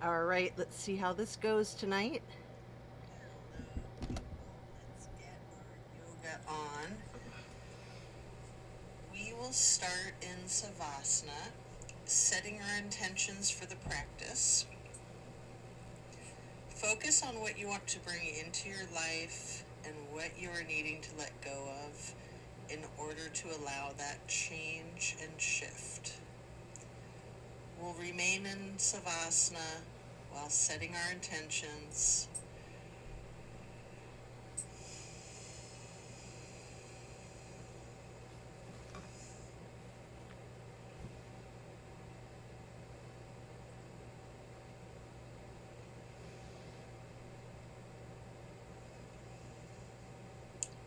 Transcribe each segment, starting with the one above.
All right, let's see how this goes tonight. Hello, people. Let's get our yoga on. We will start in Savasana, setting our intentions for the practice. Focus on what you want to bring into your life and what you are needing to let go of in order to allow that change and shift. We'll remain in Savasana while setting our intentions.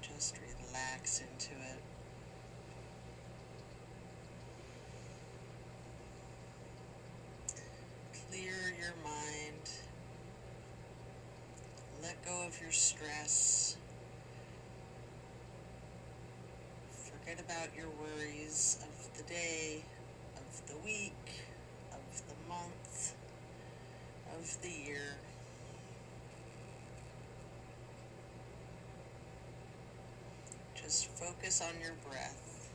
Just relax into it. Clear your mind. Let go of your stress. Forget about your worries of the day, of the week, of the month, of the year. Just focus on your breath.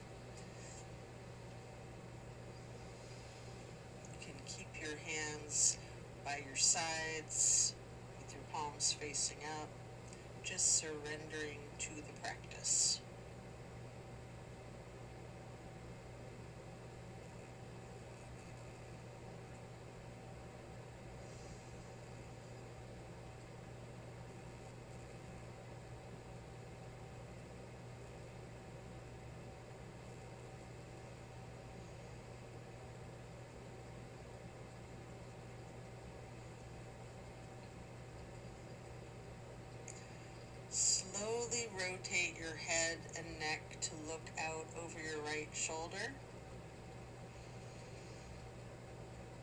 You can keep your hands by your sides with your palms facing up, just surrendering to the practice. Slowly rotate your head and neck to look out over your right shoulder.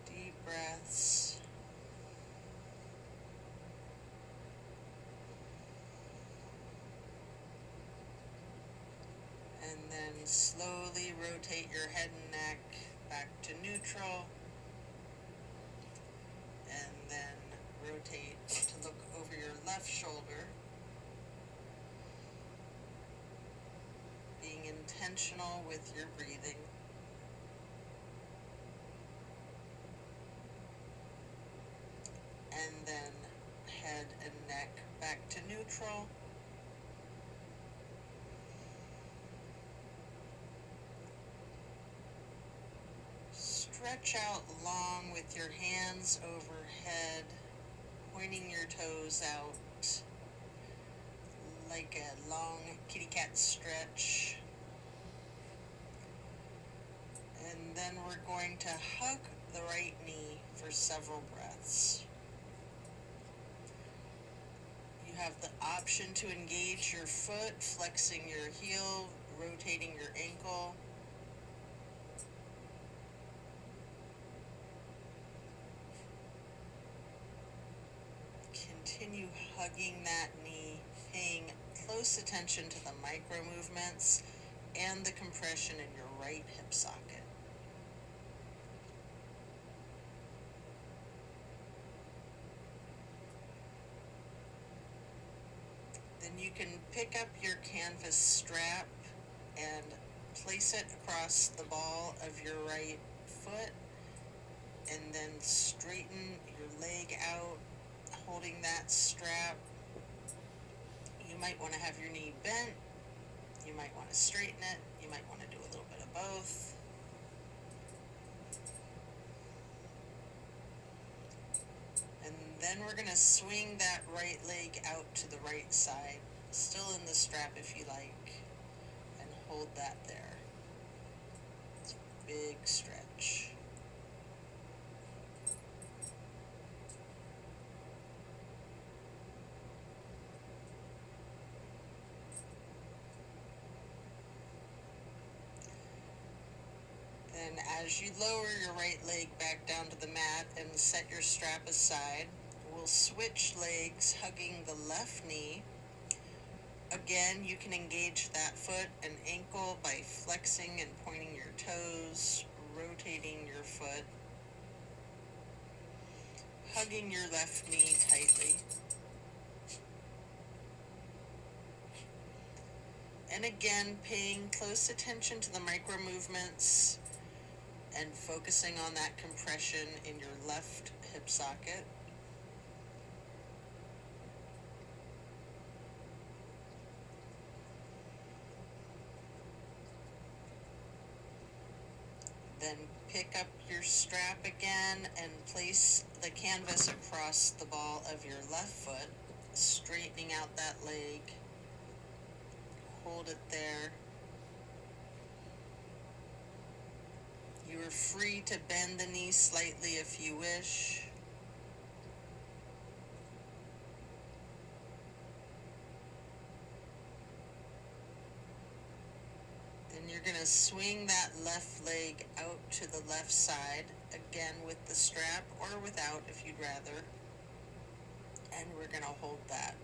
Deep breaths. And then slowly rotate your head and neck back to neutral. And then rotate to look over your left shoulder. Being intentional with your breathing. And then head and neck back to neutral. Stretch out long with your hands overhead, pointing your toes out like a long kitty cat stretch. And then we're going to hug the right knee for several breaths. You have the option to engage your foot, flexing your heel, rotating your ankle. Continue hugging that knee, paying close attention to the micro movements and the compression in your right hip socket. Then you can pick up your canvas strap and place it across the ball of your right foot, and then straighten your leg out, holding that strap. You might want to have your knee bent. You might want to straighten it. You might want to do a little bit of both. And then we're going to swing that right leg out to the right side, still in the strap if you like, and hold that there. It's a big stretch. Then as you lower your right leg back down to the mat and set your strap aside, we'll switch legs, hugging the left knee. Again, you can engage that foot and ankle by flexing and pointing your toes, rotating your foot. hugging your left knee tightly. And again, paying close attention to the micro movements and focusing on that compression in your left hip socket. Then pick up your strap again and place the canvas across the ball of your left foot, straightening out that leg. Hold it there. You are free to bend the knee slightly if you wish. Then you're going to swing that left leg out to the left side, again with the strap or without if you'd rather. And we're going to hold that.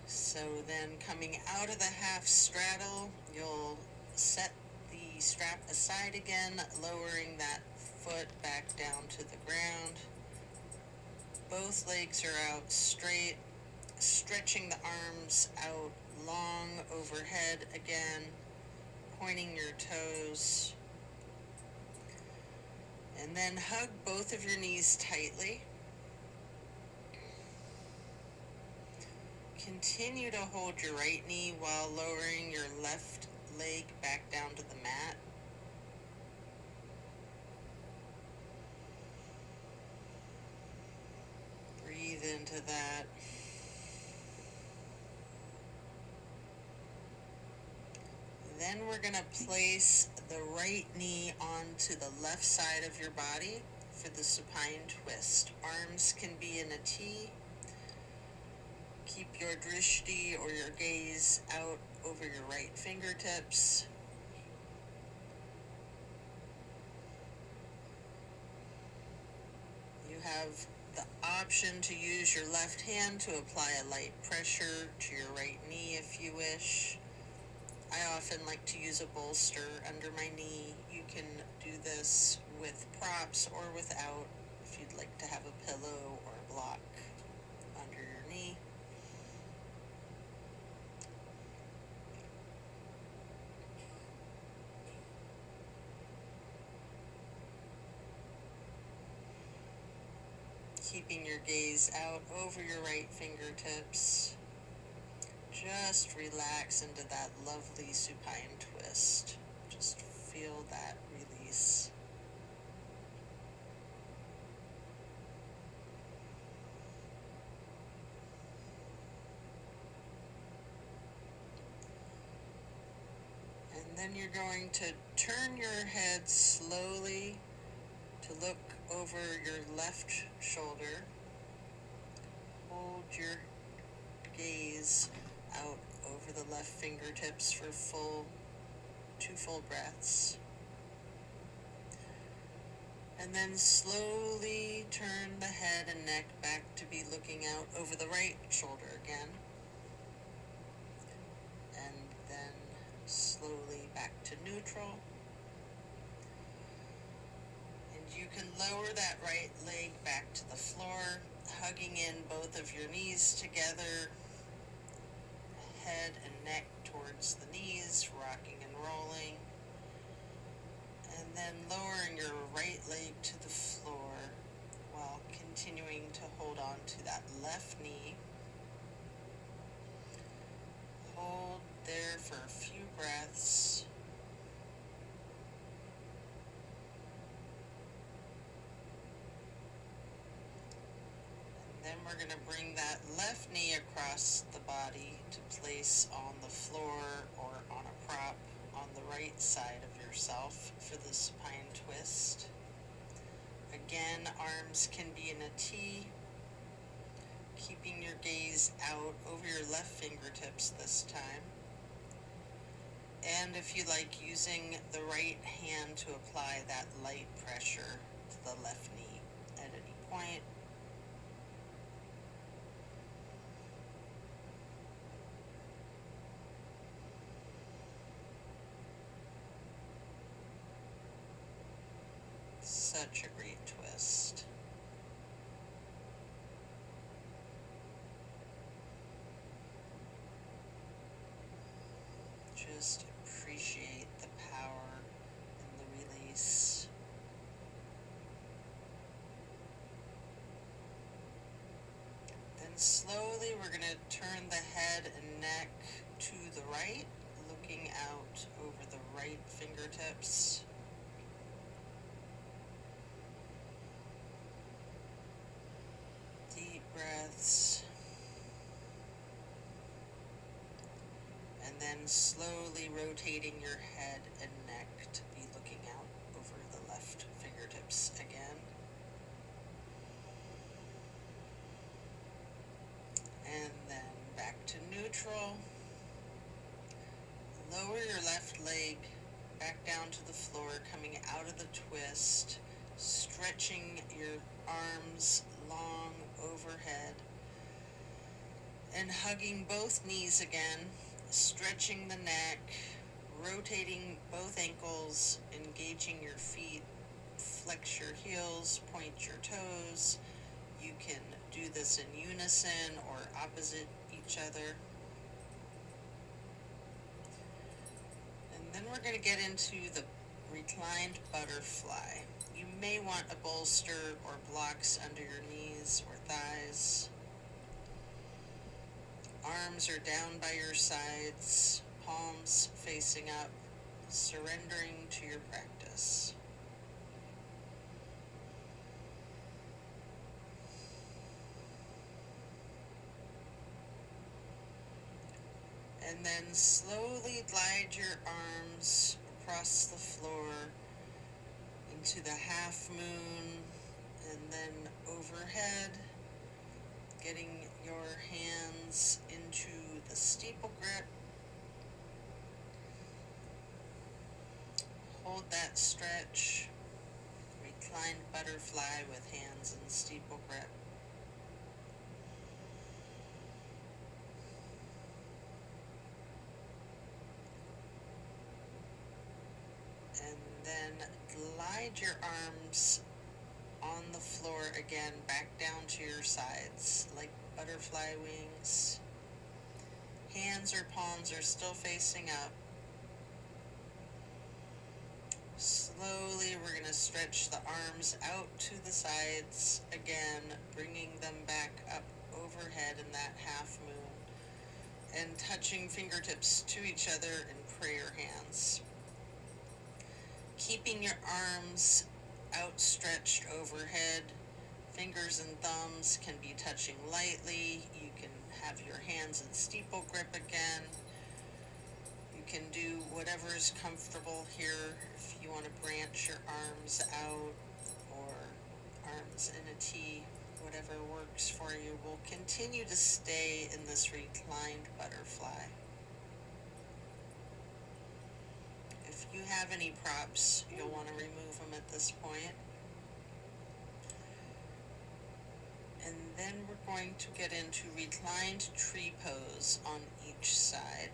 So then coming out of the half straddle, you'll set the strap aside again, lowering that foot back down to the ground. Both legs are out straight, stretching the arms out long overhead again, pointing your toes. And then hug both of your knees tightly. Continue to hold your right knee while lowering your left leg back down to the mat. Breathe into that. Then we're going to place the right knee onto the left side of your body for the supine twist. Arms can be in a T. Keep your drishti or your gaze out over your right fingertips. You have the option to use your left hand to apply a light pressure to your right knee if you wish. I often like to use a bolster under my knee. You can do this with props or without if you'd like to have a pillow or a block under your knee. Keeping your gaze out over your right fingertips. Just relax into that lovely supine twist. Just feel that release. And then you're going to turn your head slowly to look over your left shoulder. Hold your gaze out over the left fingertips for two full breaths. And then slowly turn the head and neck back to be looking out over the right shoulder again. And then slowly back to neutral. And you can lower that right leg back to the floor, hugging in both of your knees together, head and neck towards the knees, rocking and rolling. And then lowering your right leg to the floor while continuing to hold on to that left knee. Hold there for a few breaths. And then we're going to bring that left knee across the body to place on the floor or on a prop on the right side of yourself for the supine twist. Again, arms can be in a T, keeping your gaze out over your left fingertips this time. And if you like, using the right hand to apply that light pressure to the left knee. such a great twist. Just appreciate the power and the release. Then slowly we're going to turn the head and neck to the right, looking out over the right fingertips. Deep breaths. And then slowly rotating your head and neck to be looking out over the left fingertips again. And then back to neutral. Lower your left leg back down to the floor, coming out of the twist, stretching your arms long overhead, and hugging both knees again, stretching the neck, rotating both ankles, engaging your feet, flex your heels, point your toes. You can do this in unison or opposite each other. And then we're going to get into the reclined butterfly. You may want a bolster or blocks under your knees or thighs. Arms are down by your sides, palms facing up, surrendering to your practice. And then slowly glide your arms across the floor into the half moon, and then overhead, getting your hands into the steeple grip. Hold that stretch, reclined butterfly with hands in steeple grip. And then glide your arms on the floor again, back down to your sides, like butterfly wings. Hands or palms are still facing up. Slowly, we're going to stretch the arms out to the sides again, bringing them back up overhead in that half moon, and touching fingertips to each other in prayer hands. Keeping your arms outstretched overhead, fingers and thumbs can be touching lightly. You can have your hands in steeple grip again. You can do whatever is comfortable here. If you want to branch your arms out or arms in a T, whatever works for you. We'll continue to stay in this reclined butterfly. If you have any props, you'll want to remove them at this point. And then we're going to get into reclined tree pose on each side.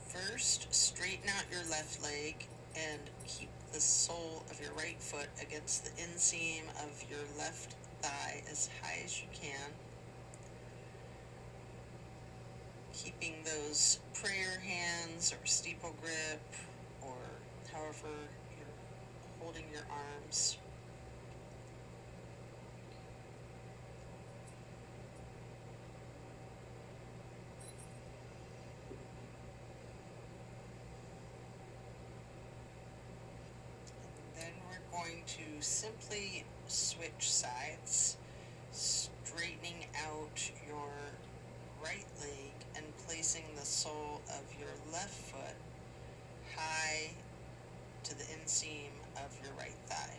First, straighten out your left leg and keep the sole of your right foot against the inseam of your left thigh as high as you can. Keeping those prayer hands or steeple grip or however you're holding your arms. Then we're going to simply switch sides, straightening out your right leg and placing the sole of your left foot high to the inseam of your right thigh.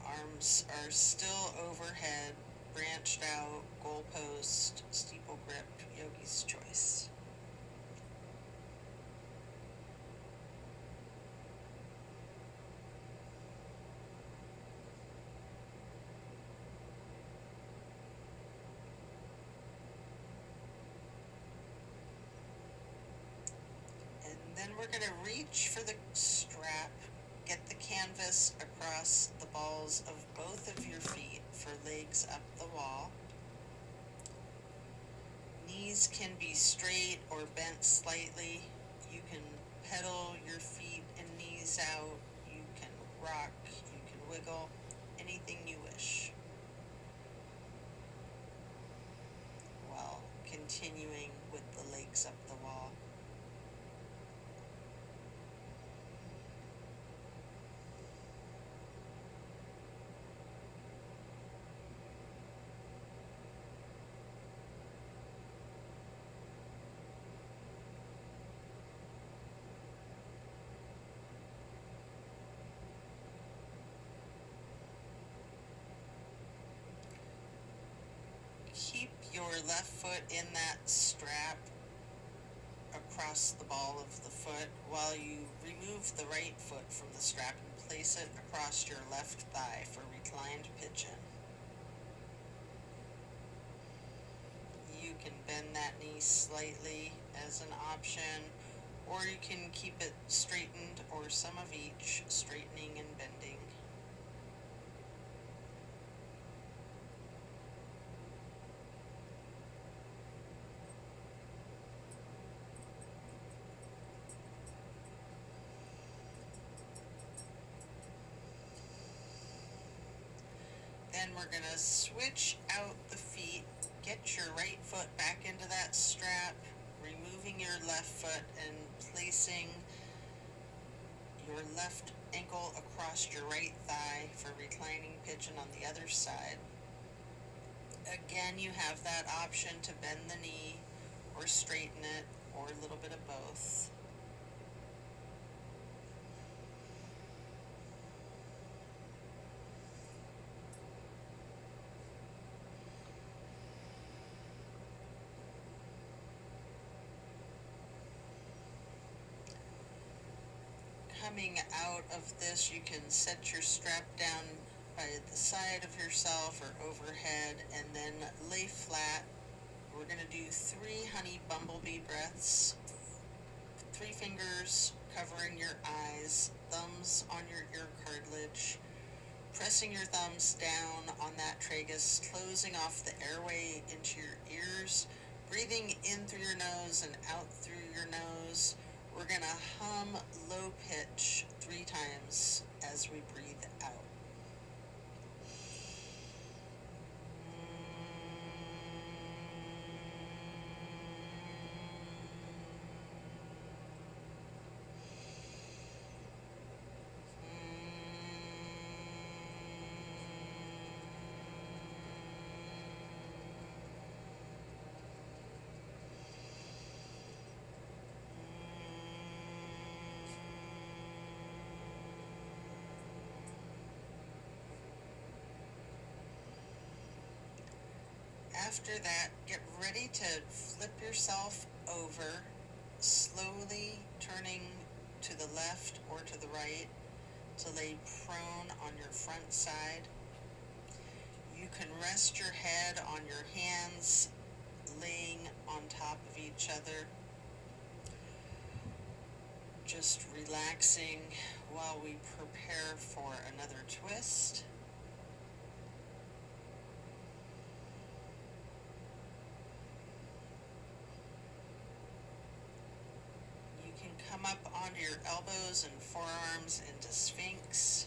Arms are still overhead, branched out, goalpost, steeple grip, yogi's choice. And then we're going to reach for the strap, get the canvas across the balls of both of your feet for legs up the wall. Knees can be straight or bent slightly. You can pedal your feet and knees out. You can rock, you can wiggle, anything you wish. While continuing with the legs up the wall. Keep your left foot in that strap across the ball of the foot while you remove the right foot from the strap and place it across your left thigh for reclined pigeon. You can bend that knee slightly as an option, or you can keep it straightened, or some of each, straightening and bending. Then we're going to switch out the feet, get your right foot back into that strap, removing your left foot and placing your left ankle across your right thigh for reclining pigeon on the other side. Again, you have that option to bend the knee or straighten it, or a little bit of both. Coming out of this, you can set your strap down by the side of yourself or overhead and then lay flat. We're going to do 3 honey bumblebee breaths. 3 fingers covering your eyes, thumbs on your ear cartilage, pressing your thumbs down on that tragus, closing off the airway into your ears, breathing in through your nose and out through your nose. We're going to hum low pitch 3 times as we breathe out. After that, get ready to flip yourself over, slowly turning to the left or to the right to lay prone on your front side. You can rest your head on your hands, laying on top of each other, just relaxing while we prepare for another twist. Come up onto your elbows and forearms into Sphinx.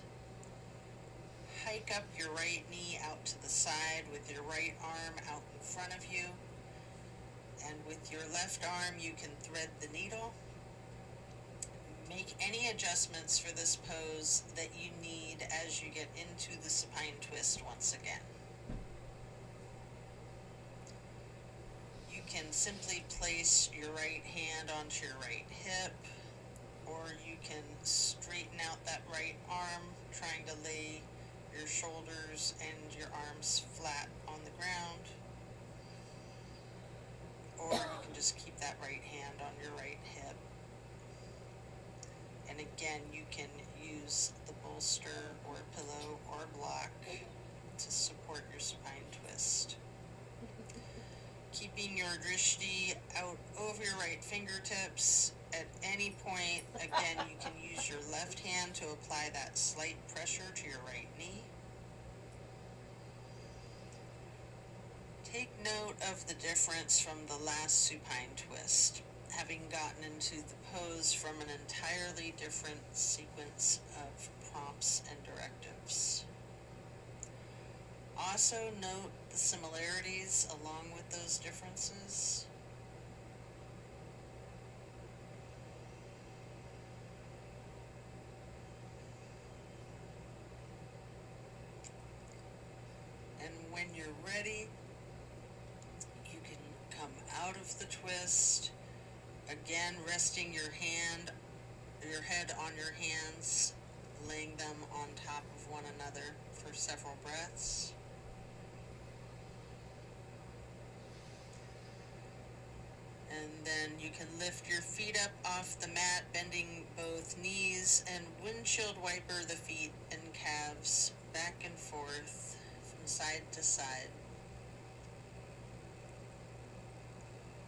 Hike up your right knee out to the side with your right arm out in front of you. And with your left arm, you can thread the needle. Make any adjustments for this pose that you need as you get into the supine twist once again. You can simply place your right hand onto your right hip, or you can straighten out that right arm, trying to lay your shoulders and your arms flat on the ground. Or you can just keep that right hand on your right hip. And again, you can use the bolster or pillow or block to support your spine twist. Keeping your drishti out over your right fingertips At any point, again, you can use your left hand to apply that slight pressure to your right knee. Take note of the difference from the last supine twist, having gotten into the pose from an entirely different sequence of prompts and directives. Also note the similarities along with those differences. And when you're ready, you can come out of the twist, again resting your head on your hands, laying them on top of one another for several breaths. And then you can lift your feet up off the mat, bending both knees, and windshield wiper the feet and calves back and forth from side to side.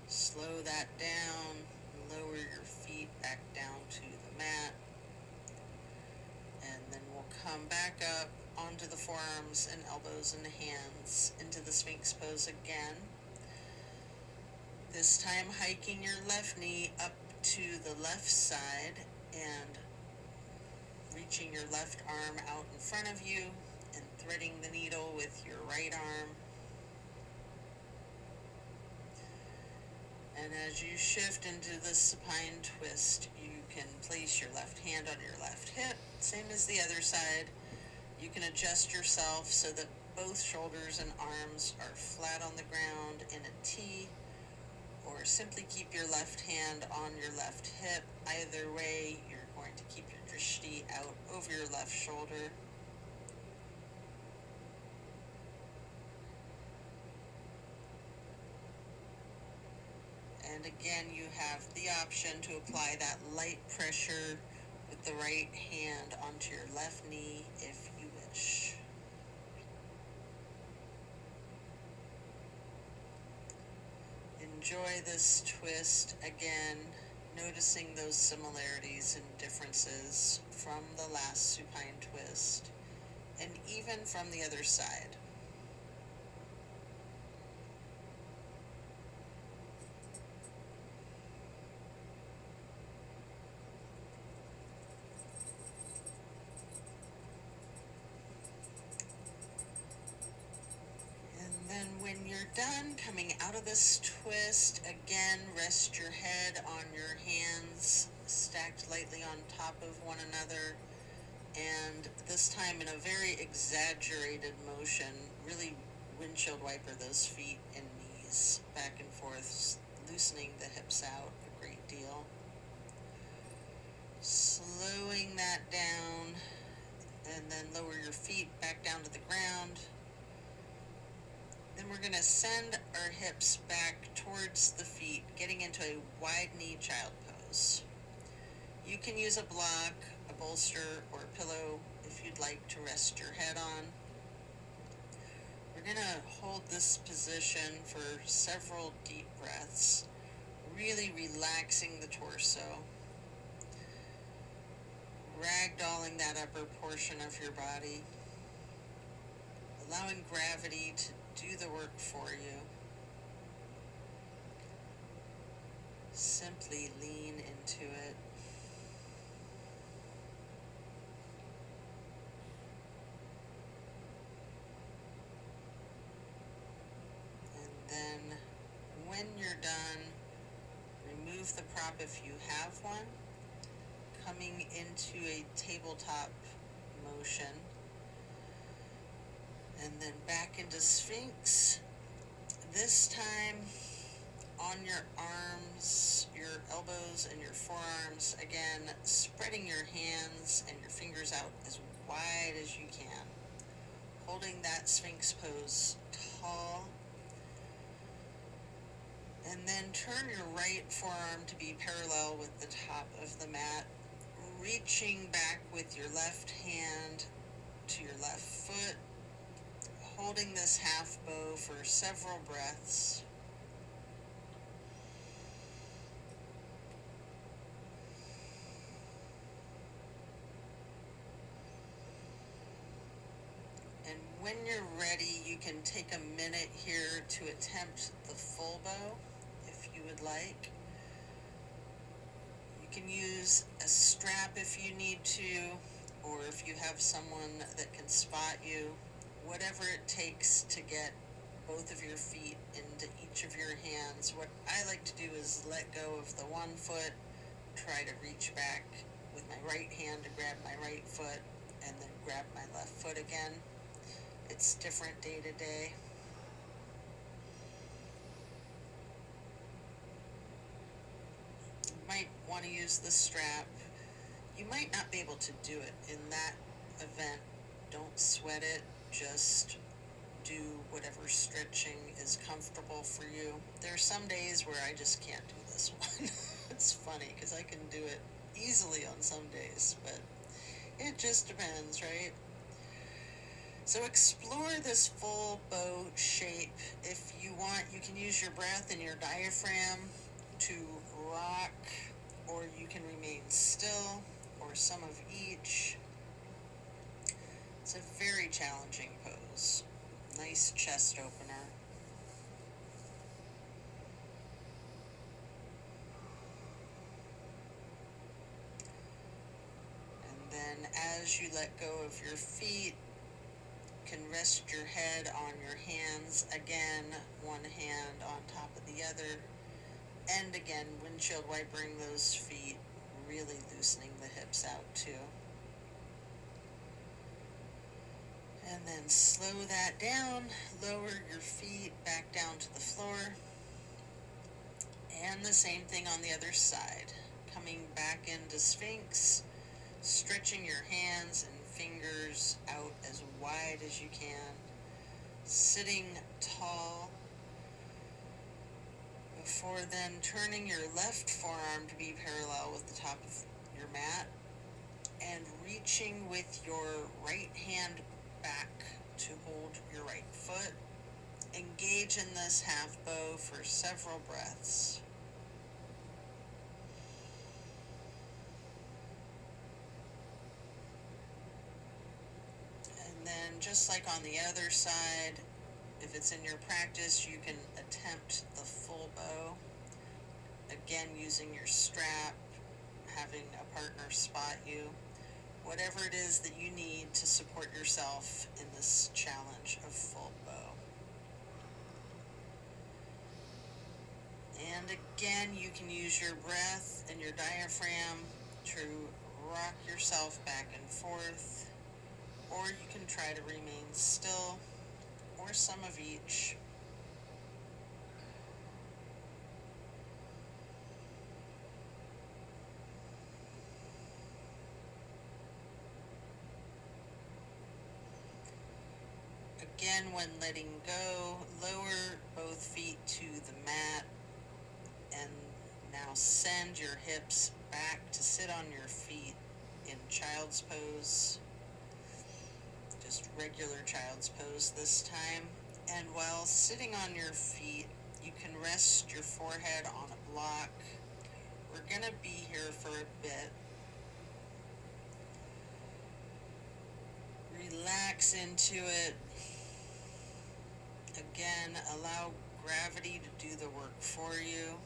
Slow that down, lower your feet back down to the mat, and then we'll come back up onto the forearms and elbows and hands into the Sphinx pose again. This time hiking your left knee up to the left side and reaching your left arm out in front of you and threading the needle with your right arm. And as you shift into the supine twist, you can place your left hand on your left hip, same as the other side. You can adjust yourself so that both shoulders and arms are flat on the ground in a T, or simply keep your left hand on your left hip. Either way, you're going to keep your drishti out over your left shoulder. And again, you have the option to apply that light pressure with the right hand onto your left knee if you wish. Enjoy this twist again, noticing those similarities and differences from the last supine twist, and even from the other side. Then when you're done coming out of this twist, again, rest your head on your hands stacked lightly on top of one another, and this time in a very exaggerated motion, really windshield wiper those feet and knees back and forth, loosening the hips out a great deal. Slowing that down, and then lower your feet back down to the ground. Then we're going to send our hips back towards the feet, getting into a wide knee child pose. You can use a block, a bolster, or a pillow if you'd like to rest your head on. We're going to hold this position for several deep breaths, really relaxing the torso, ragdolling that upper portion of your body, allowing gravity to do the work for you. Simply lean into it. And then when you're done, remove the prop if you have one, coming into a tabletop motion. And then back into Sphinx. This time on your arms, your elbows, and your forearms. Again, spreading your hands and your fingers out as wide as you can. Holding that Sphinx pose tall. And then turn your right forearm to be parallel with the top of the mat. Reaching back with your left hand to your left foot. Holding this half bow for several breaths. when you're ready, you can take a minute here to attempt the full bow if you would like. You can use a strap if you need to, or if you have someone that can spot you, whatever it takes to get both of your feet into each of your hands. What I like to do is let go of the one foot, try to reach back with my right hand to grab my right foot, and then grab my left foot again. It's different day to day. You might want to use the strap. You might not be able to do it in that event. Don't sweat it. Just do whatever stretching is comfortable for you. There are some days where I just can't do this one. It's funny because I can do it easily on some days, but it just depends, right? So explore this full bow shape. If you want, you can use your breath and your diaphragm to rock, or you can remain still, or some of each. It's a very challenging pose. Nice chest opener. And then as you let go of your feet, you can rest your head on your hands again, one hand on top of the other, and again windshield wipering those feet, really loosening the hips out too. And then slow that down, lower your feet back down to the floor, and the same thing on the other side. Coming back into Sphinx, stretching your hands and fingers out as wide as you can, sitting tall, before then turning your left forearm to be parallel with the top of your mat, and reaching with your right hand back to hold your right foot. Engage in this half bow for several breaths. And then just like on the other side, if it's in your practice, you can attempt the full bow. Again, using your strap, having a partner spot you, whatever it is that you need to support yourself in this challenge of full bow. And again, you can use your breath and your diaphragm to rock yourself back and forth, or you can try to remain still, or some of each. Again, when letting go, lower both feet to the mat, and now send your hips back to sit on your feet in child's pose. Just regular child's pose this time. And while sitting on your feet, you can rest your forehead on a block. We're gonna be here for a bit. Relax into it. Again, allow gravity to do the work for you,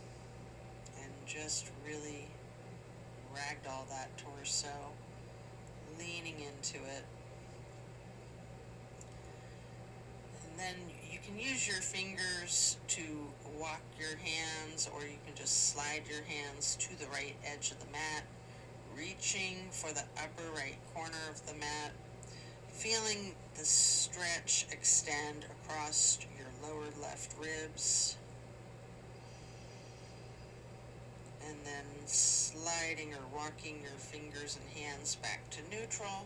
and just really ragdoll that torso, leaning into it. And then you can use your fingers to walk your hands, or you can just slide your hands to the right edge of the mat, reaching for the upper right corner of the mat, feeling the stretch extend across your lower left ribs, and then sliding or walking your fingers and hands back to neutral,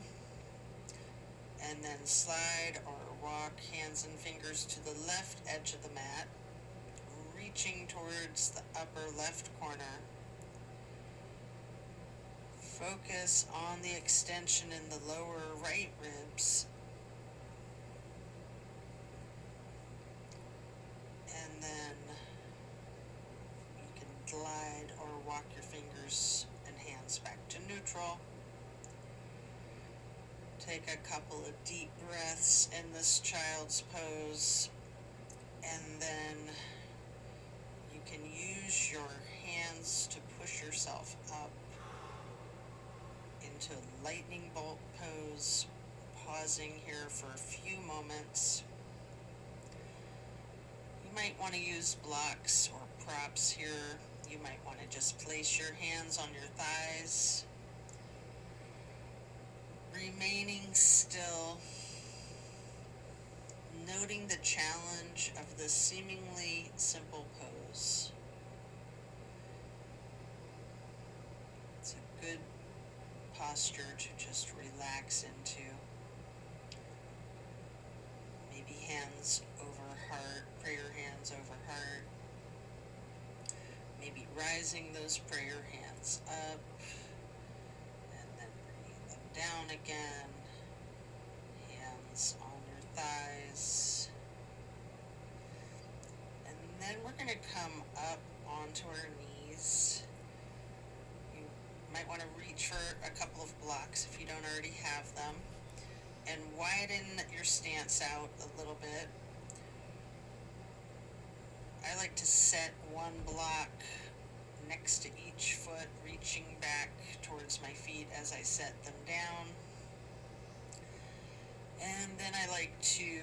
and then slide or walk hands and fingers to the left edge of the mat, reaching towards the upper left corner. Focus on the extension in the lower right ribs, and then you can glide or walk your fingers and hands back to neutral. Take a couple of deep breaths in this child's pose, and then you can use your hands to push yourself up into lightning bolt pose, pausing here for a few moments. You might want to use blocks or props here. You might want to just place your hands on your thighs, remaining still, noting the challenge of this seemingly simple pose. It's a good posture to just relax into. Maybe hands over heart, prayer hands over heart. Maybe rising those prayer hands up and then bringing them down again. Hands on your thighs. And then we're going to come up onto our knees. You might want to reach for a couple of blocks if you don't already have them, and widen your stance out a little bit. I like to set one block next to each foot, reaching back towards my feet as I set them down. And then I like to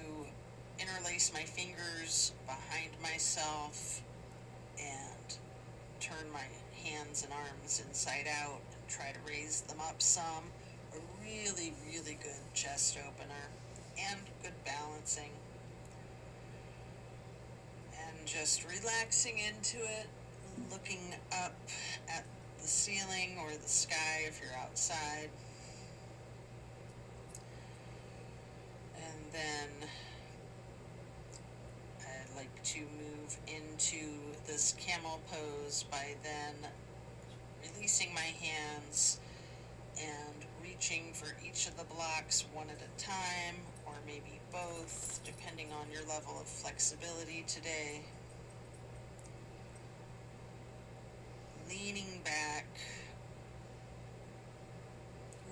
interlace my fingers behind myself and turn my hands and arms inside out and try to raise them up some. A really, really good chest opener and good balancing. And just relaxing into it, looking up at the ceiling or the sky if you're outside. And then I like to move into this camel pose by then releasing my hands and reaching for each of the blocks one at a time, or maybe both, depending on your level of flexibility today. Leaning back,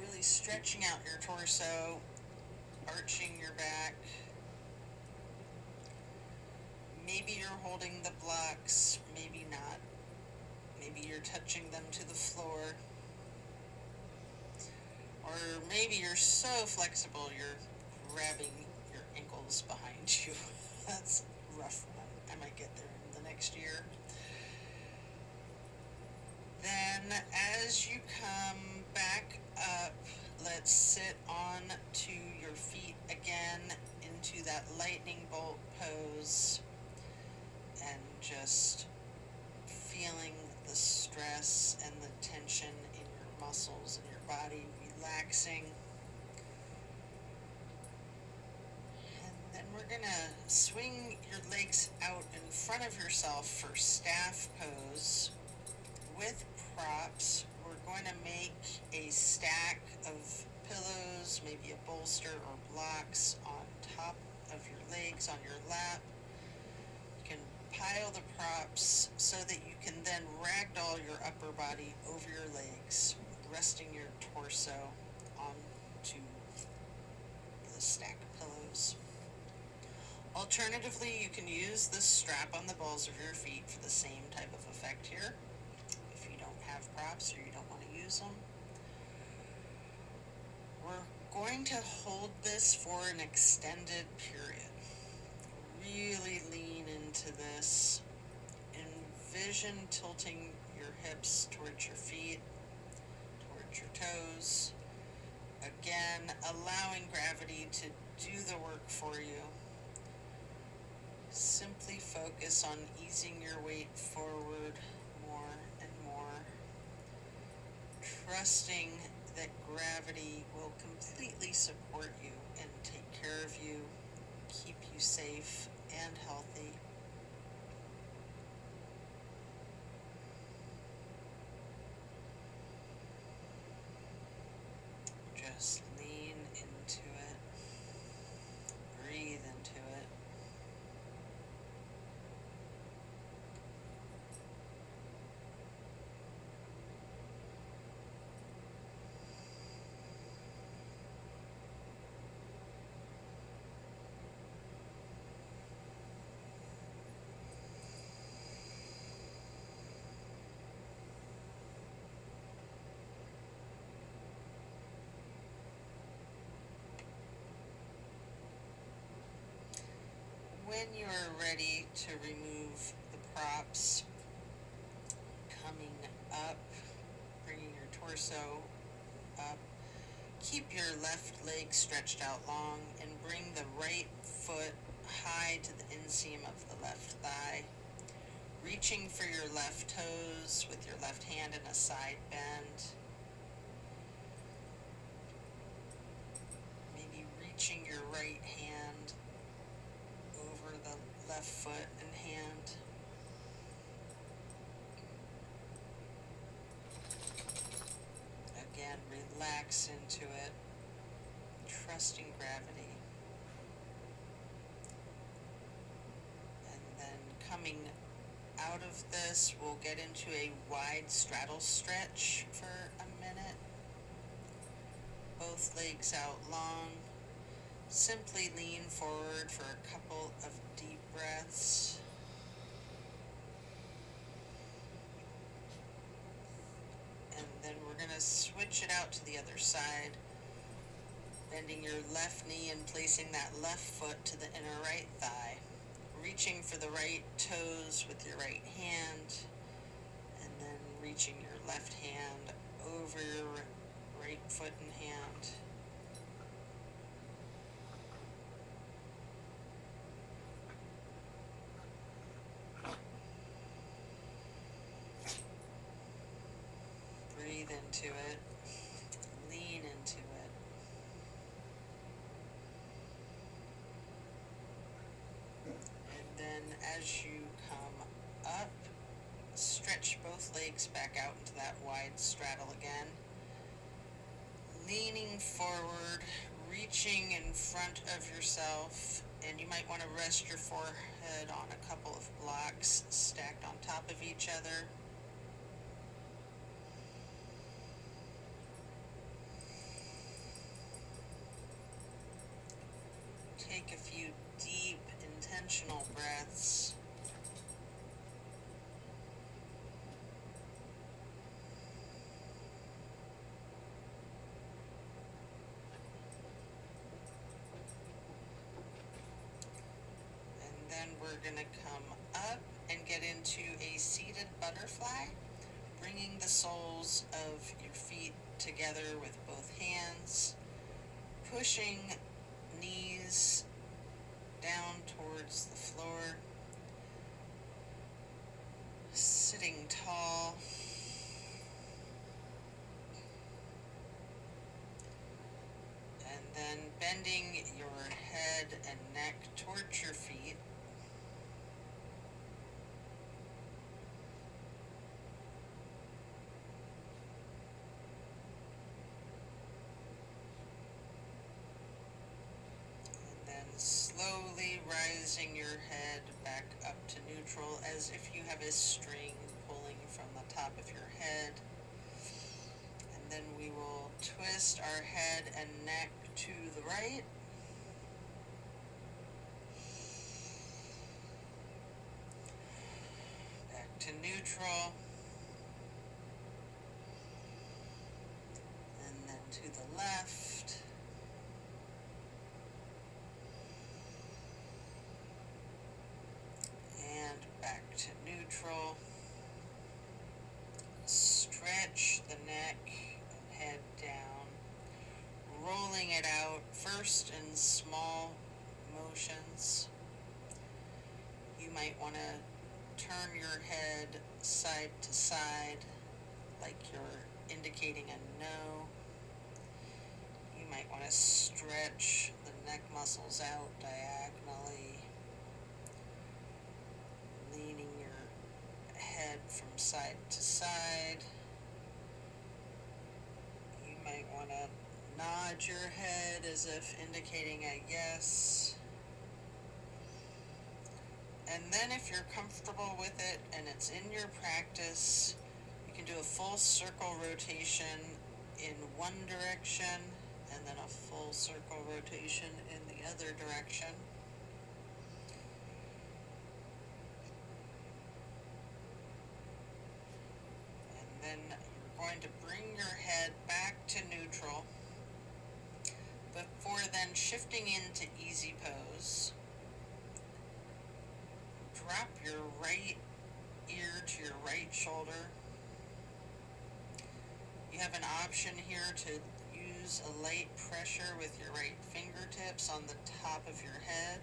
really stretching out your torso, arching your back. Maybe you're holding the blocks, maybe not. Maybe you're touching them to the floor. Or maybe you're so flexible you're grabbing your ankles behind you. That's a rough one. I might get there in the next year. Then as you come back up, let's sit on to your feet again into that lightning bolt pose, and just feeling the stress and the tension in your muscles and your body relaxing. And then we're gonna swing your legs out in front of yourself for staff pose. With props, we're going to make a stack of pillows, maybe a bolster or blocks on top of your legs on your lap. You can pile the props so that you can then ragdoll your upper body over your legs, resting your torso onto the stack of pillows. Alternatively, you can use this strap on the balls of your feet for the same type of effect here, if you don't have props or you don't want to use them. We're going to hold this for an extended period. Really lean into this. Envision tilting your hips towards your feet, towards your toes. Again, allowing gravity to do the work for you. Simply focus on easing your weight forward more and more, trusting that gravity will completely support you and take care of you, keep you safe and healthy. Just lean into it, breathe into it. when you're ready to remove the props, coming up, bringing your torso up, keep your left leg stretched out long and bring the right foot high to the inseam of the left thigh. Reaching for your left toes with your left hand in a side bend. Maybe reaching your right hand over the left foot and hand. Again, relax into it, trusting gravity. And then coming out of this, we'll get into a wide straddle stretch for a minute. Both legs out long. Simply lean forward for a couple of deep breaths. And then we're going to switch it out to the other side, bending your left knee and placing that left foot to the inner right thigh. Reaching for the right toes with your right hand, and then reaching your left hand over your right foot and hand. Breathe into it, lean into it. And then as you come up, stretch both legs back out into that wide straddle again. Leaning forward, reaching in front of yourself, and you might want to rest your forehead on a couple of blocks stacked on top of each other. Take a few deep, intentional breaths. And then we're going to come up and get into a seated butterfly, bringing the soles of your feet together with both hands, pushing knees down towards the floor, sitting tall, and then bending your head and neck towards your feet. Slowly rising your head back up to neutral as if you have a string pulling from the top of your head. And then we will twist our head and neck to the right. Back to neutral. And then to the left. Back to neutral. Stretch the neck and head down, rolling it out first in small motions. You might want to turn your head side to side like you're indicating a no. You might want to stretch the neck muscles out diagonally, leaning your head from side to side. You might want to nod your head as if indicating a yes. And then if you're comfortable with it and it's in your practice, you can do a full circle rotation in one direction and then a full circle rotation in the other direction. Then you're going to bring your head back to neutral before then shifting into easy pose. drop your right ear to your right shoulder. You have an option here to use a light pressure with your right fingertips on the top of your head.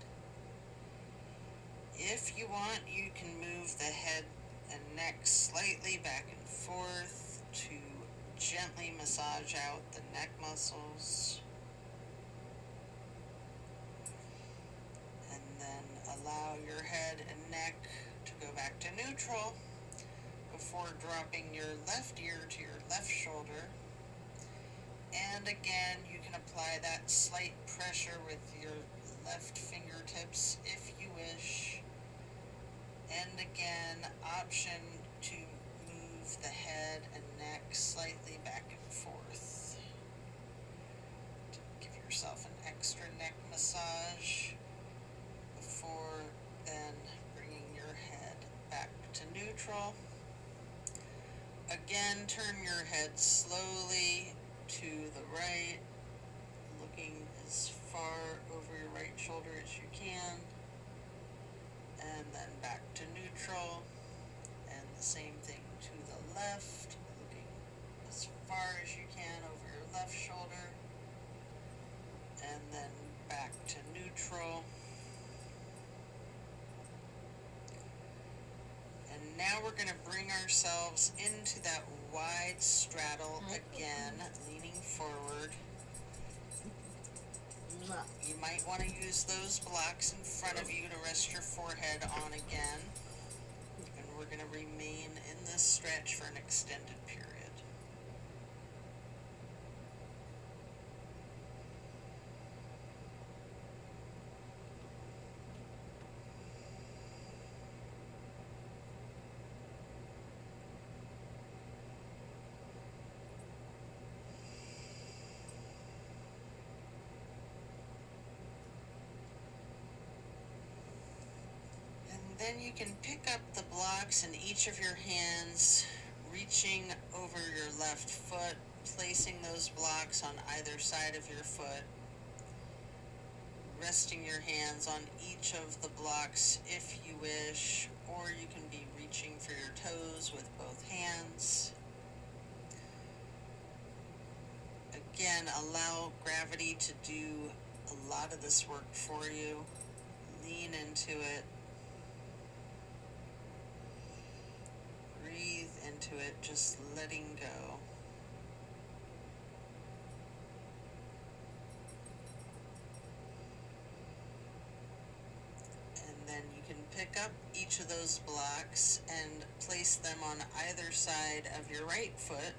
If you want, you can move the head and neck slightly back and forth to gently massage out the neck muscles. And then allow your head and neck to go back to neutral before dropping your left ear to your left shoulder. And again, you can apply that slight pressure with your left fingertips if you wish. And again, option to move the head and neck slightly back and forth to give yourself an extra neck massage before then bringing your head back to neutral. Again, turn your head slowly to the right, looking as far over your right shoulder as you can, and then back to neutral, and the same thing to the left, looking as far as you can over your left shoulder, and then back to neutral. And now we're going to bring ourselves into that wide straddle again, leaning forward. You might want to use those blocks in front of you to rest your forehead on again. And we're going to remain in this stretch for an extended period. Then you can pick up the blocks in each of your hands, reaching over your left foot, placing those blocks on either side of your foot, resting your hands on each of the blocks if you wish, or you can be reaching for your toes with both hands. Again, allow gravity to do a lot of this work for you. Lean into it. Breathe into it, just letting go. And then you can pick up each of those blocks and place them on either side of your right foot,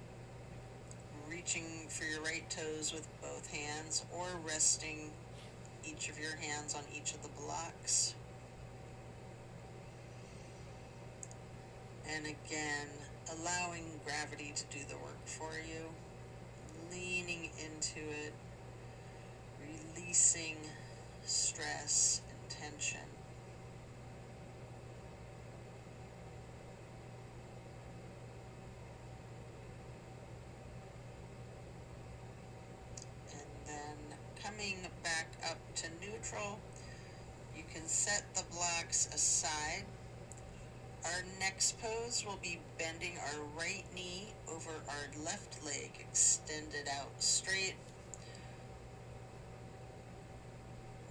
reaching for your right toes with both hands, or resting each of your hands on each of the blocks. And again, allowing gravity to do the work for you, leaning into it, releasing stress and tension. And then coming back up to neutral, you can set the blocks aside. Our next pose will be bending our right knee over our left leg, extended out straight,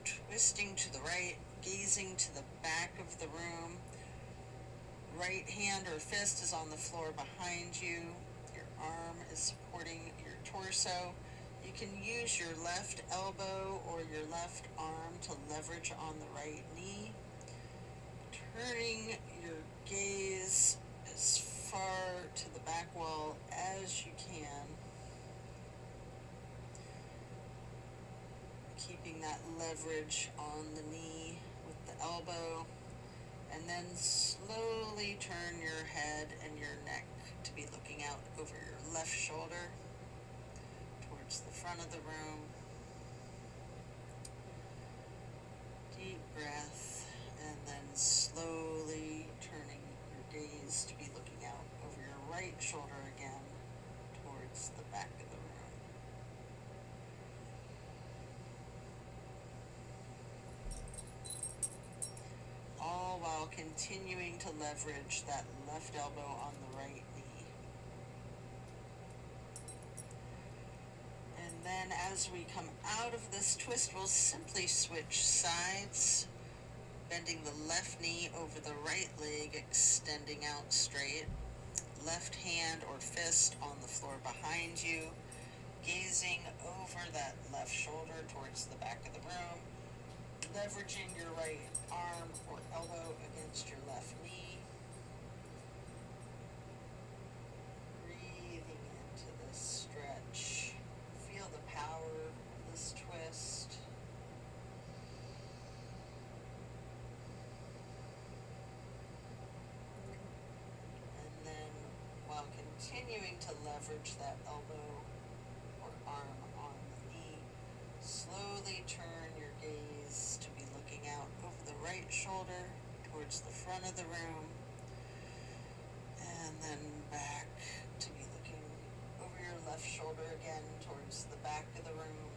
twisting to the right, gazing to the back of the room. Right hand or fist is on the floor behind you. Your arm is supporting your torso. You can use your left elbow or your left arm to leverage on the right knee. Turning your gaze as far to the back wall as you can. Keeping that leverage on the knee with the elbow. And then slowly turn your head and your neck to be looking out over your left shoulder towards the front of the room. Deep breath, and then slowly turning your gaze to be looking out over your right shoulder again towards the back of the room. All while continuing to leverage that left elbow on the right knee. And then as we come out of this twist, we'll simply switch sides, bending the left knee over the right leg, extending out straight. Left hand or fist on the floor behind you, gazing over that left shoulder towards the back of the room, leveraging your right arm or elbow against your left knee. Breathing into this stretch. Feel the power of this twist. And then, while continuing to leverage that elbow or arm on the knee, slowly turn your gaze to be looking out over the right shoulder towards the front of the room, and then back to be looking over your left shoulder again towards the back of the room.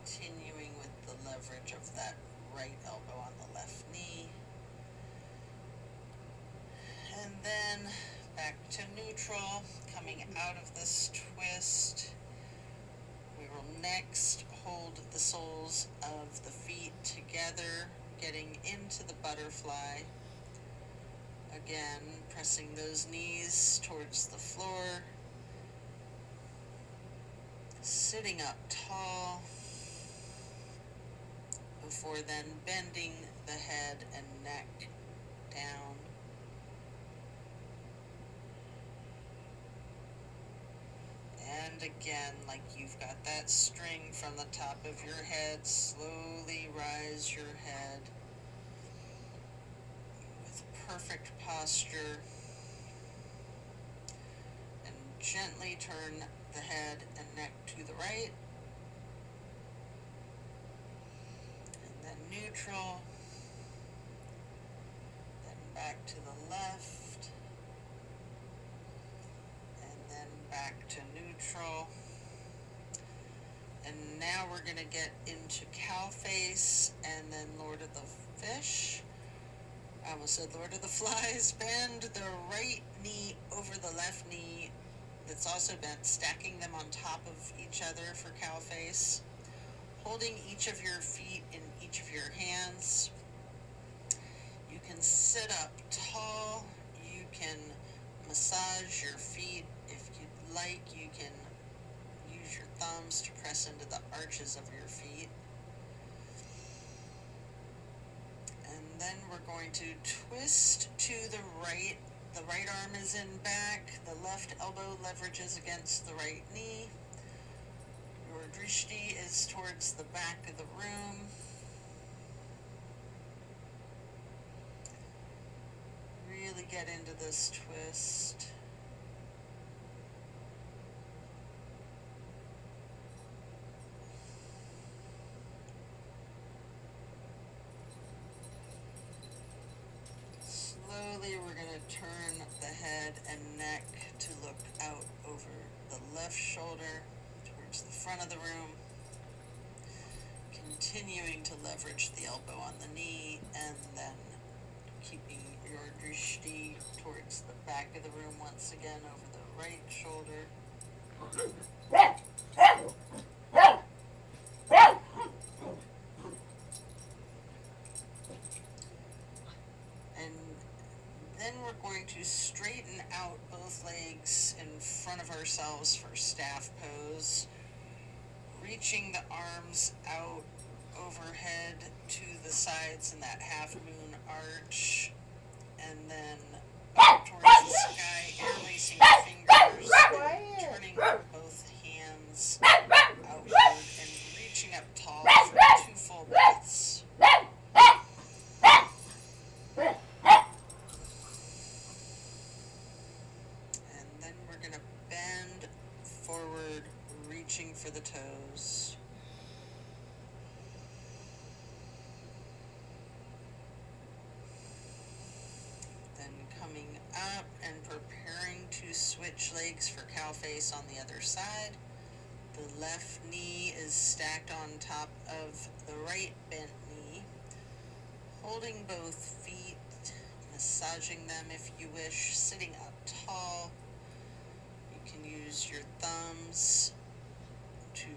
Continuing with the leverage of that right elbow on the left knee. And then back to neutral, coming out of this twist. We will next hold the soles of the feet together, getting into the butterfly. Again, pressing those knees towards the floor. Sitting up tall, before then bending the head and neck down. And again, like you've got that string from the top of your head, slowly rise your head with perfect posture, and gently turn the head and neck to the right, and then neutral, then back to the left, and then back to neutral. And now we're going to get into cow face and then Lord of the Fish. I almost said Lord of the Flies. Bend the right knee over the left knee that's also bent, stacking them on top of each other for cow face. Holding each of your feet in each of your hands. You can sit up tall. You can massage your feet if you'd like. You can use your thumbs to press into the arches of your feet. And then we're going to twist to the right. The right arm is in back. The left elbow leverages against the right knee. Your drishti is towards the back of the room. Really get into this twist. Slowly we're going to turn the head and neck to look out over the left shoulder towards the front of the room. Continuing to leverage the elbow on the knee, and then keeping your drishti towards the back of the room once again over the right shoulder. And then we're going to straighten out both legs in front of ourselves for staff pose, reaching the arms out overhead to the sides in that half moon arch, and then up towards the sky, interlacing your fingers, turning both hands outward and reaching up tall for 2 full breaths. And then we're going to bend forward, reaching for the toes. Then coming up and preparing to switch legs for cow face on the other side. The left knee is stacked on top of the right bent knee. Holding both feet, massaging them if you wish, sitting up tall. You can use your thumbs to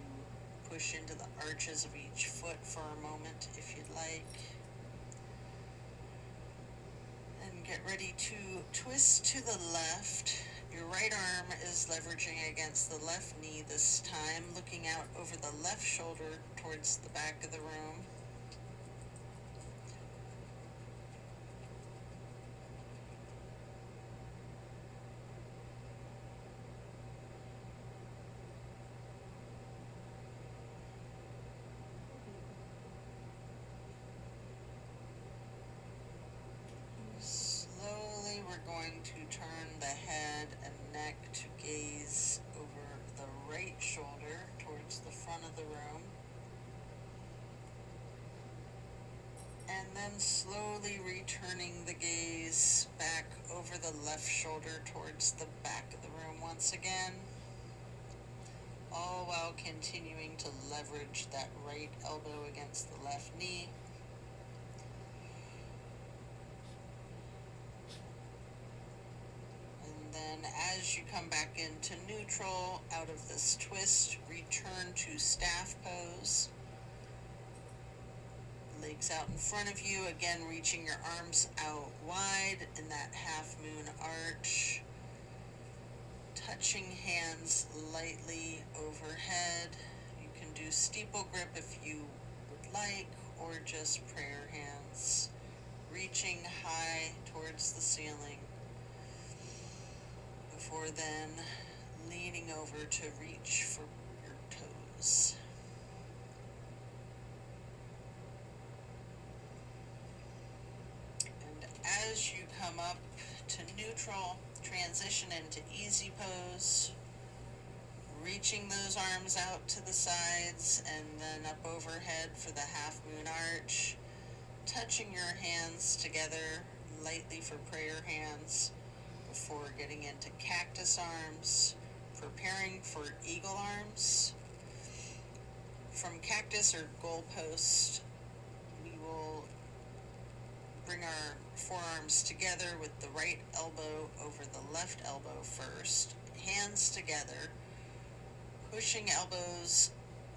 push into the arches of each foot for a moment if you'd like. And get ready to twist to the left. Your right arm is leveraging against the left knee this time, looking out over the left shoulder towards the back of the room. Slowly, we're going to turn the head and neck to gaze over the right shoulder towards the front of the room. And then slowly returning the gaze back over the left shoulder towards the back of the room once again. All while continuing to leverage that right elbow against the left knee. And then as you come back into neutral, out of this twist, return to staff pose. Legs out in front of you, again reaching your arms out wide in that half moon arch. Touching hands lightly overhead. You can do steeple grip if you would like, or just prayer hands. Reaching high towards the ceiling. Before then, leaning over to reach for your toes. And as you come up to neutral, transition into easy pose, reaching those arms out to the sides and then up overhead for the half moon arch, touching your hands together lightly for prayer hands before getting into cactus arms, preparing for eagle arms. From cactus or goalpost, we will bring our forearms together with the right elbow over the left elbow first, hands together, pushing elbows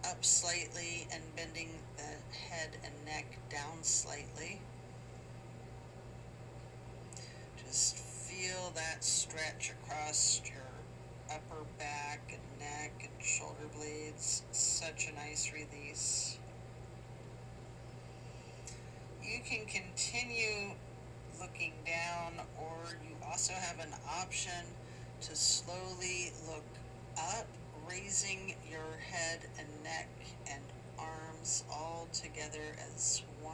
up slightly and bending the head and neck down slightly. Just feel that stretch across your upper back and neck and shoulder blades. Such a nice release. You can continue looking down, or you also have an option to slowly look up, raising your head and neck and arms all together as one.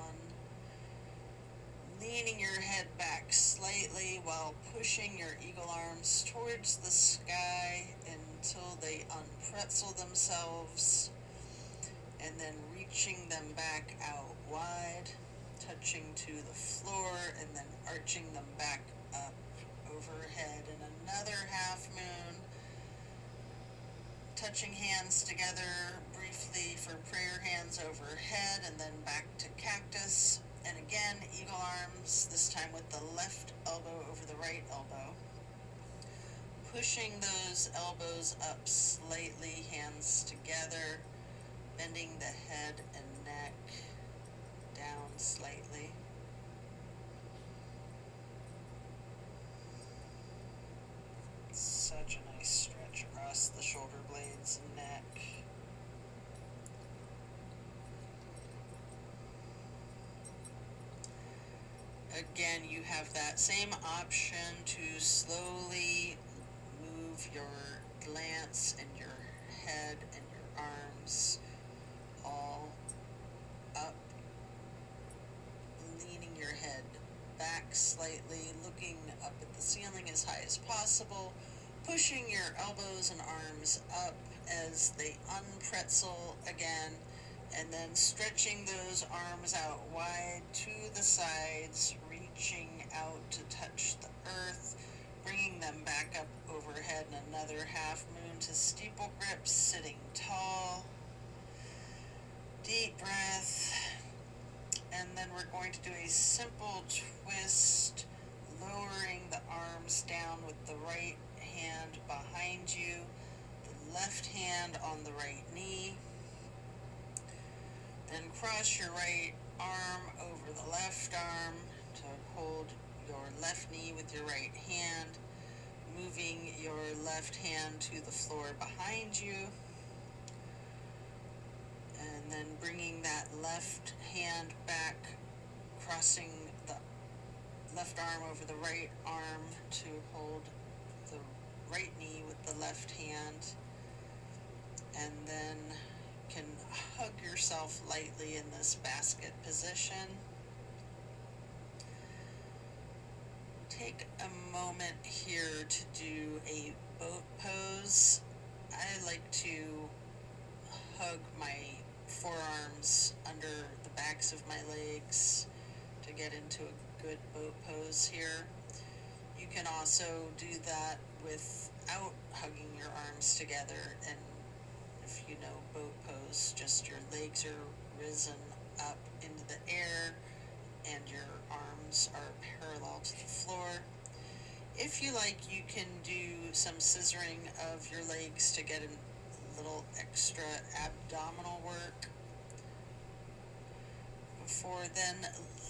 Leaning your head back slightly while pushing your eagle arms towards the sky until they unpretzel themselves, and then reaching them back out wide, touching to the floor, and then arching them back up overhead. And another half moon, touching hands together briefly for prayer hands overhead, and then back to cactus. And again, eagle arms, this time with the left elbow over the right elbow. Pushing those elbows up slightly, hands together, bending the head and neck down slightly. Such a nice stretch across the shoulder blades and neck. Again, you have that same option to slowly move your glance and your head and your arms all up, leaning your head back slightly, looking up at the ceiling as high as possible, pushing your elbows and arms up as they unpretzel again, and then stretching those arms out wide to the sides, reaching out to touch the earth, bringing them back up overhead in another half moon to steeple grip, sitting tall. Deep breath. And then we're going to do a simple twist, lowering the arms down with the right hand behind you, the left hand on the right knee. Then cross your right arm over the left arm to hold your left knee with your right hand, moving your left hand to the floor behind you, and then bringing that left hand back, crossing the left arm over the right arm to hold the right knee with the left hand, and then can hug yourself lightly in this basket position. Take a moment here to do a boat pose. I like to hug my forearms under the backs of my legs to get into a good boat pose here. You can also do that without hugging your arms together, and if you know boat pose, just your legs are risen up into the air and your arms are parallel to the floor. If you like, you can do some scissoring of your legs to get a little extra abdominal work. Before then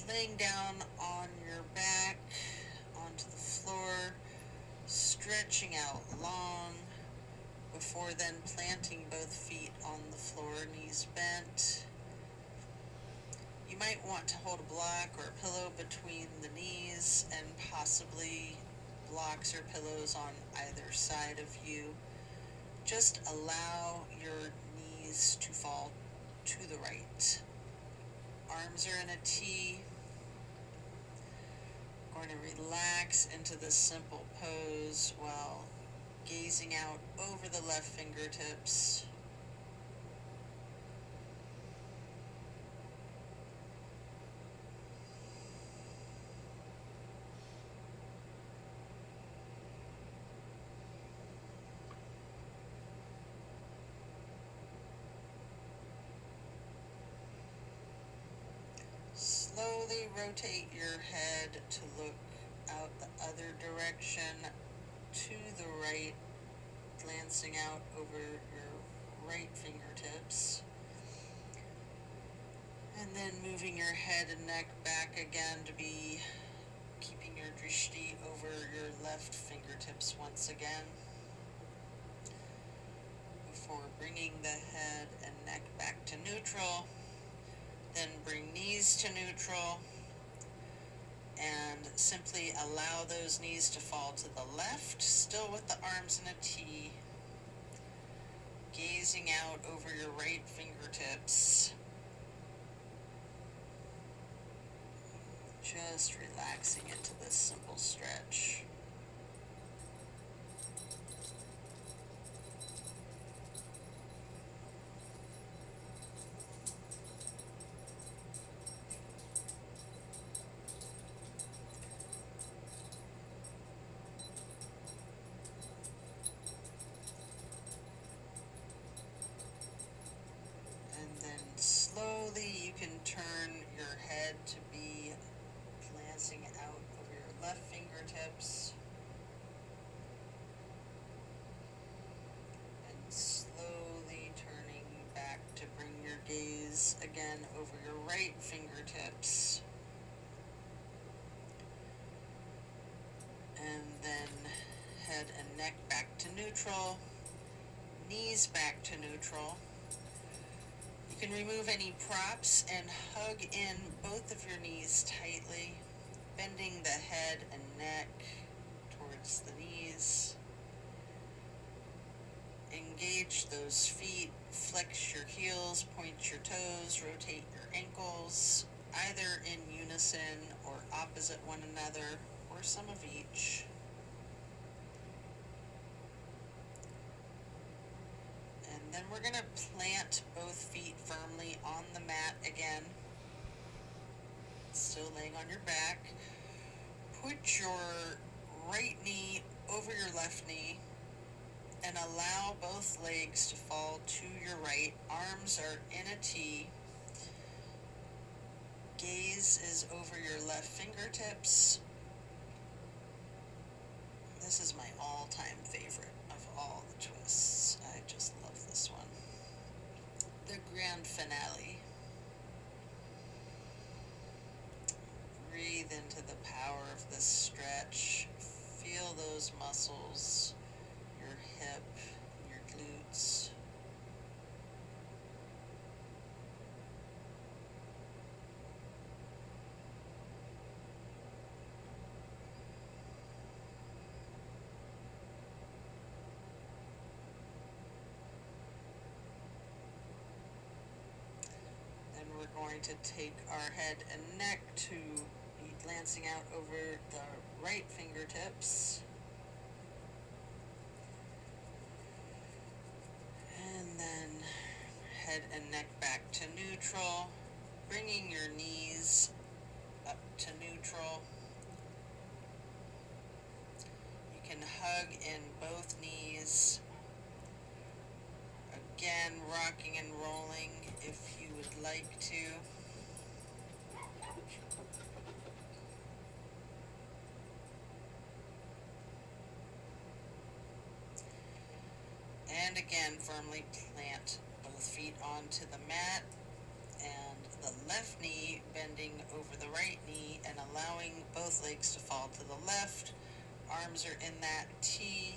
laying down on your back onto the floor, stretching out long, before then planting both feet on the floor, knees bent. You might want to hold a block or a pillow between the knees, and possibly blocks or pillows on either side of you. Just allow your knees to fall to the right. Arms are in a T. Going to relax into this simple pose while gazing out over the left fingertips. Slowly rotate your head to look out the other direction to the right, glancing out over your right fingertips. And then moving your head and neck back again to be keeping your drishti over your left fingertips once again. Before bringing the head and neck back to neutral. Then bring knees to neutral and simply allow those knees to fall to the left, still with the arms in a T, gazing out over your right fingertips, just relaxing into this simple stretch. Slowly you can turn your head to be glancing out over your left fingertips, and slowly turning back to bring your gaze again over your right fingertips, and then head and neck back to neutral, knees back to neutral. You can remove any props and hug in both of your knees tightly, bending the head and neck towards the knees. Engage those feet, flex your heels, point your toes, rotate your ankles, either in unison or opposite one another, or some of each. Then we're going to plant both feet firmly on the mat again, still laying on your back. Put your right knee over your left knee and allow both legs to fall to your right. Arms are in a T. Gaze is over your left fingertips. This is my all-time favorite of all the twists. I just love this one. The grand finale. Breathe into the power of this stretch. Feel those muscles, your hip, your glutes. Then we're going to take our head and neck to be glancing out over the right fingertips. And then head and neck back to neutral, bringing your knees up to neutral. You can hug in both knees. Again, rocking and rolling if you would like to. And again, firmly plant both feet onto the mat and the left knee bending over the right knee and allowing both legs to fall to the left. Arms are in that T,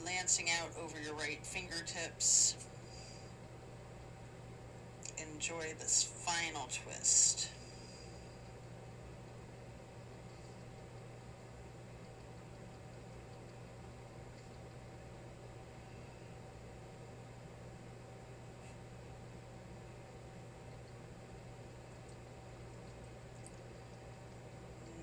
glancing out over your right fingertips. Enjoy this final twist.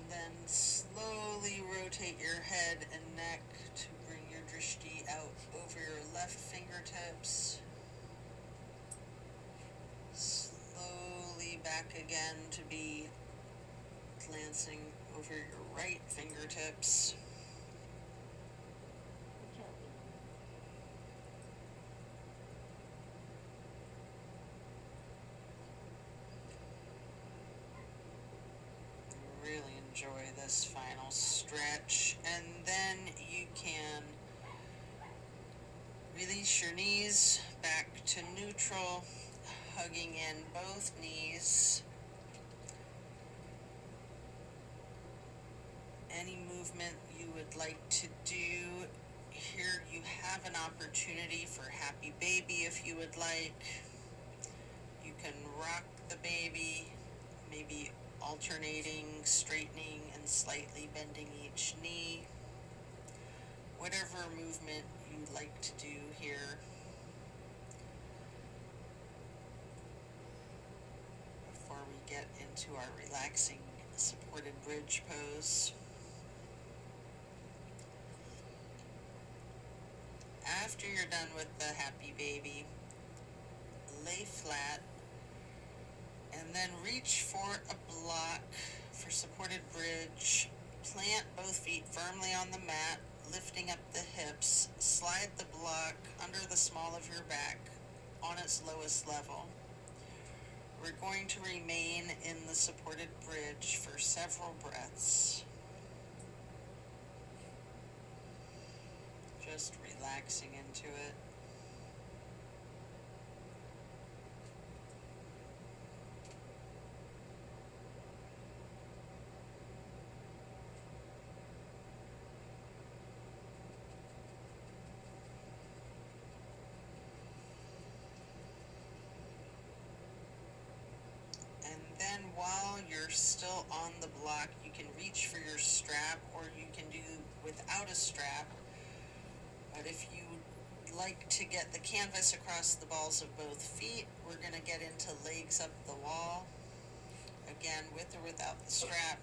Then slowly rotate your head and neck to bring your drishti out over your left fingertips. Slowly back again to be glancing over your right fingertips. Really enjoy this final stretch, and then you can release your knees back to neutral, hugging in both knees. Any movement you would like to do. Here you have an opportunity for happy baby if you would like. You can rock the baby, maybe alternating, straightening, and slightly bending each knee. Whatever movement you'd like to do here. Before we get into our relaxing supported bridge pose. After you're done with the happy baby, lay flat and then reach for a block for supported bridge. Plant both feet firmly on the mat, lifting up the hips. Slide the block under the small of your back on its lowest level. We're going to remain in the supported bridge for several breaths. Just relaxing into it. And then while you're still on the block, you can reach for your strap, or you can do without a strap. But if you would like to get the canvas across the balls of both feet, we're going to get into legs up the wall. Again, with or without the strap.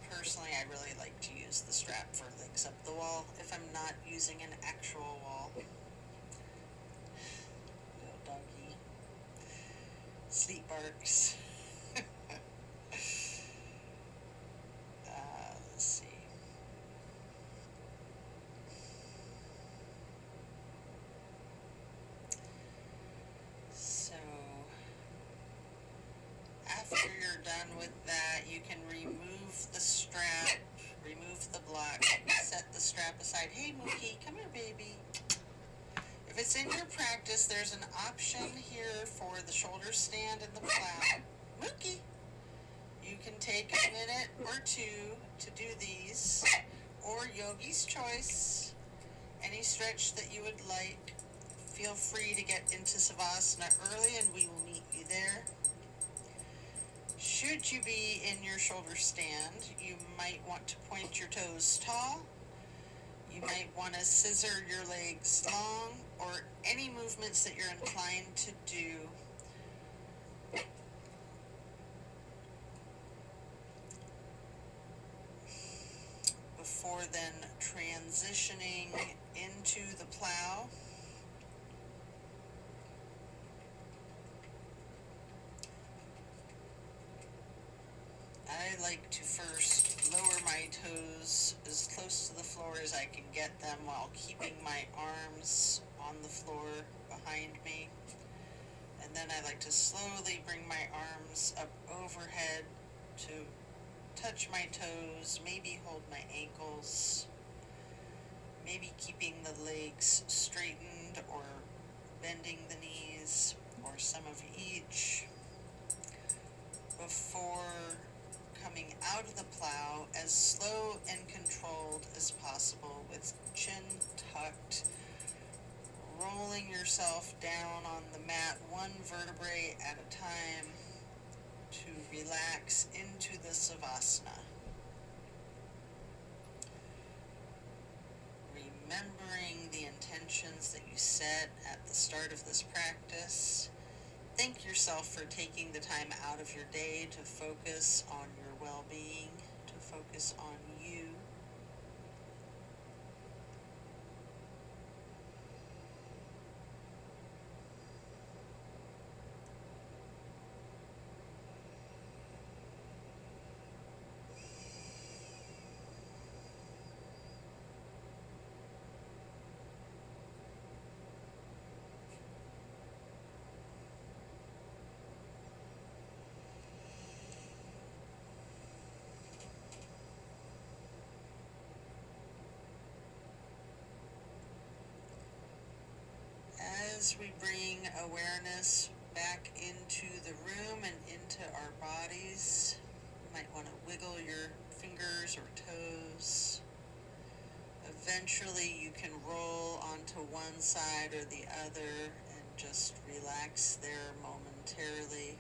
Personally, I really like to use the strap for legs up the wall if I'm not using an actual wall. Little doggy. Sleep barks. done with that, you can remove the strap, remove the block, set the strap aside. Hey Mookie, come here baby. If it's in your practice, there's an option here for the shoulder stand and the plow. Mookie! You can take a minute or two to do these, or yogi's choice, any stretch that you would like. Feel free to get into Savasana early and we will meet you there. Should you be in your shoulder stand, you might want to point your toes tall. You might want to scissor your legs long, or any movements that you're inclined to do. Before then transitioning into the plow. I like to first lower my toes as close to the floor as I can get them while keeping my arms on the floor behind me. And then I like to slowly bring my arms up overhead to touch my toes, maybe hold my ankles, maybe keeping the legs straightened or bending the knees, or some of each, before coming out of the plow as slow and controlled as possible with chin tucked, rolling yourself down on the mat one vertebrae at a time to relax into the Savasana. Remembering the intentions that you set at the start of this practice. Thank yourself for taking the time out of your day to focus on your well-being, to focus on you. As we bring awareness back into the room and into our bodies, you might want to wiggle your fingers or toes. Eventually you can roll onto one side or the other and just relax there momentarily.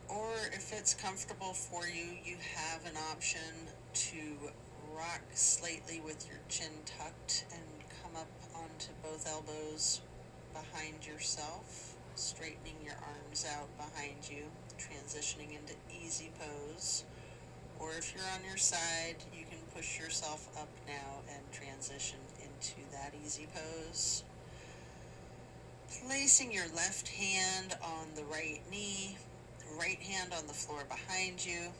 Or if it's comfortable for you, you have an option to rock slightly with your chin tucked and come up onto both elbows behind yourself, straightening your arms out behind you, transitioning into easy pose. Or if you're on your side, you can push yourself up now and transition into that easy pose. Placing your left hand on the right knee, right hand on the floor behind you,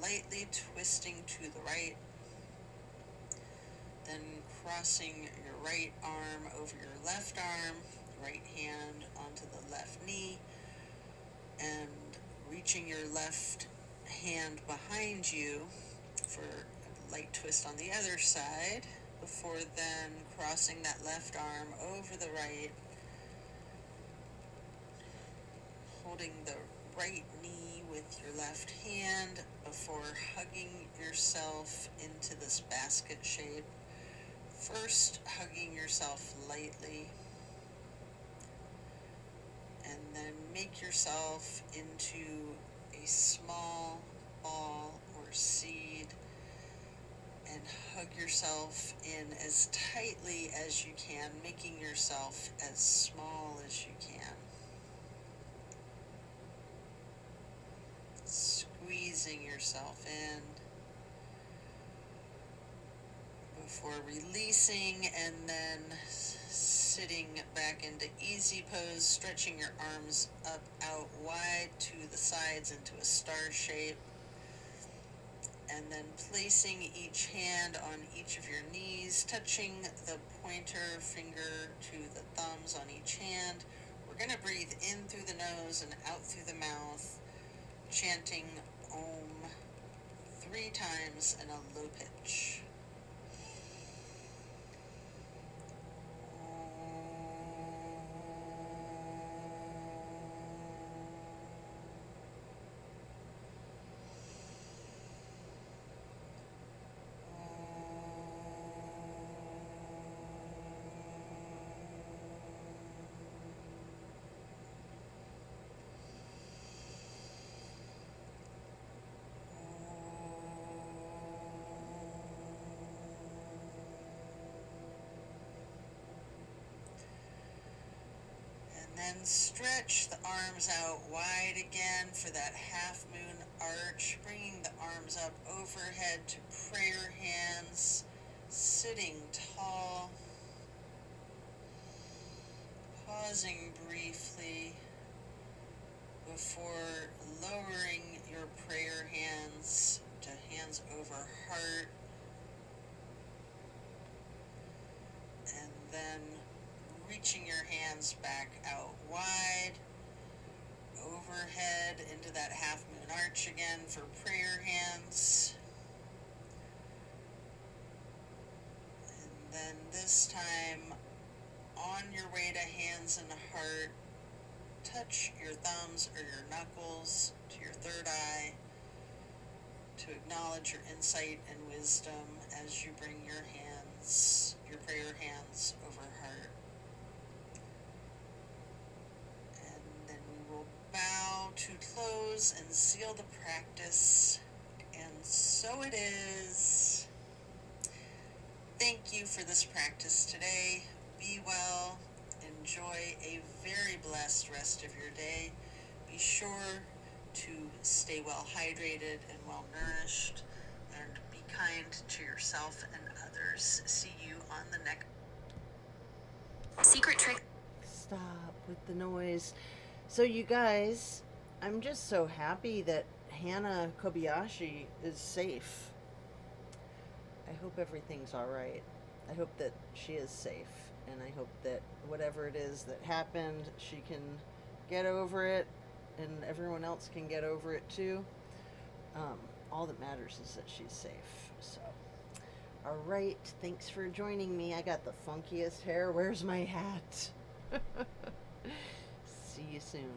lightly twisting to the right, then crossing your right arm over your left arm, right hand onto the left knee, and reaching your left hand behind you for a light twist on the other side, before then crossing that left arm over the right, holding the right knee with your left hand before hugging yourself into this basket shape. First, hugging yourself lightly, and then make yourself into a small ball or seed and hug yourself in as tightly as you can, making yourself as small as you can. Squeezing yourself in before releasing, and then sitting back into easy pose, stretching your arms up out wide to the sides into a star shape, and then placing each hand on each of your knees, touching the pointer finger to the thumbs on each hand. We're going to breathe in through the nose and out through the mouth, chanting Om 3 times in a low pitch. And then stretch the arms out wide again for that half moon arch, bringing the arms up overhead to prayer hands, sitting tall, pausing briefly before lowering your prayer hands to hands over heart, and then reaching your hands back out wide, overhead into that half moon arch again for prayer hands. And then this time, on your way to hands and heart, touch your thumbs or your knuckles to your third eye to acknowledge your insight and wisdom as you bring your hands, your prayer hands over heart. And then we will bow to close and seal the practice. And so it is. Thank you for this practice today. Be well. Enjoy a very blessed rest of your day. Be sure to stay well hydrated and well nourished, and be kind to yourself and others. See you on the next secret trick. Stop with the noise. So you guys, I'm just so happy that Hannah Kobayashi is safe. I hope everything's all right. I hope that she is safe, and I hope that whatever it is that happened, she can get over it, and everyone else can get over it too. All that matters is that she's safe. So, all right. Thanks for joining me. I got the funkiest hair. Where's my hat? See you soon.